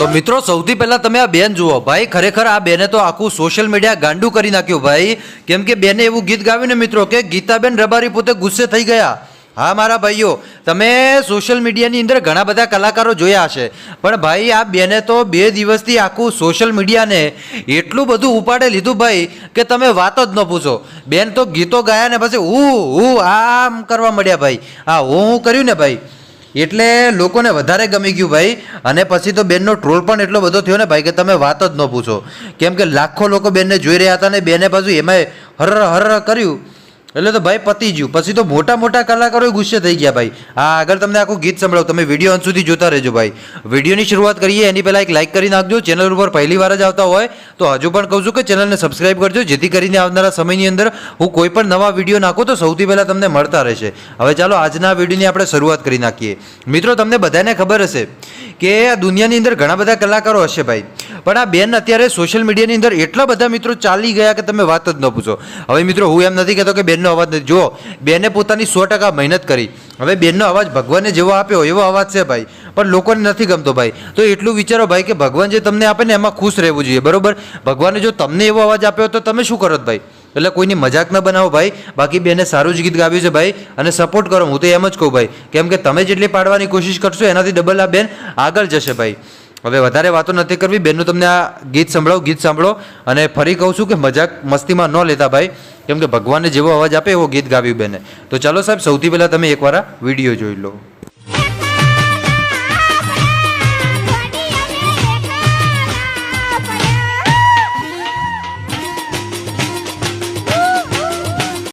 તો મિત્રો સૌથી પહેલા તમે આ બેન જુઓ ભાઈ, ખરેખર આ બેને તો આખું સોશિયલ મીડિયા ગાંડું કરી નાખ્યું ભાઈ. કેમ કે બેને એવું ગીત ગાવ્યું ને મિત્રો કે ગીતાબેન રબારી પોતે ગુસ્સે થઈ ગયા. હા મારા ભાઈઓ, તમે સોશિયલ મીડિયાની અંદર ઘણા બધા કલાકારો જોયા હશે, પણ ભાઈ આ બેને તો 2 દિવસથી આખું સોશિયલ મીડિયાને એટલું બધું ઉપાડે લીધું ભાઈ કે તમે વાત જ ન પૂછો. બેન તો ગીતો ગાયા ને પછી હું આમ કરવા મળ્યા ભાઈ. હા હું કર્યું ને ભાઈ એટલે લોકોને વધારે ગમી ગયું ભાઈ. અને પછી તો બેનનો ટ્રોલ પણ એટલો બધો થયો ને ભાઈ કે તમે વાત જ ન પૂછો. કેમ કે લાખો લોકો બેનને જોઈ રહ્યા હતા ને બેને પાછું એમાંય હર કર્યું એટલે તો ભાઈ પતી ગયું. પછી તો મોટા મોટા કલાકારો ગુસ્સે થઈ ગયા ભાઈ. હા આગળ તમને આખું ગીત સંભળાવું, તમે વિડીયો અંત સુધી જોતા રહેજો ભાઈ. વિડીયોની શરૂઆત કરીએ એની પહેલાં એક લાઇક કરી નાખજો. ચેનલ ઉપર પહેલી વાર જ આવતા હોય તો હજુ પણ કહું છું કે ચેનલને સબસ્ક્રાઇબ કરજો, જેથી કરીને આવનારા સમયની અંદર હું કોઈ પણ નવા વિડીયો નાખું તો સૌથી પહેલાં તમને મળતા રહેશે. હવે ચાલો આજના વિડીયોની આપણે શરૂઆત કરી નાખીએ. મિત્રો તમને બધાને ખબર હશે કે આ દુનિયાની અંદર ઘણા બધા કલાકારો હશે ભાઈ, પણ આ બેન અત્યારે સોશિયલ મીડિયાની અંદર એટલા બધા મિત્રો ચાલી ગયા કે તમે વાત જ ન પૂછો. હવે મિત્રો હું એમ નથી કહેતો કે બેનનો અવાજ નથી, જો બેને પોતાની 100% મહેનત કરી. હવે બેનનો અવાજ ભગવાને જેવો આપ્યો એવો અવાજ છે ભાઈ, પણ લોકોને નથી ગમતો ભાઈ. તો એટલું વિચારો ભાઈ કે ભગવાન જે તમને આપે ને એમાં ખુશ રહેવું જોઈએ, બરોબર. ભગવાને જો તમને એવો અવાજ આપ્યો તો તમે શું કરો ભાઈ? એટલે કોઈની મજાક ન બનાવો ભાઈ. બાકી બેને સારું જ ગીત ગાવ્યું છે ભાઈ અને સપોર્ટ કરો, હું તો એમ જ કહું ભાઈ. કેમ કે તમે જેટલી પાડવાની કોશિશ કરશો એનાથી ડબલ આ બેન આગળ જશે ભાઈ. હવે વધારે વાતો નથી કરવી, બેનનું તમને આ ગીત સંભળાવું, ગીત સાંભળો. અને ફરી કહું છું કે મજાક મસ્તીમાં ન લેતા ભાઈ, કેમ કે ભગવાનને જેવો અવાજ આપે એવો ગીત ગાવ્યું બેને. તો ચાલો સાહેબ સૌથી પહેલાં તમે એકવાર આ વિડીયો જોઈ લો.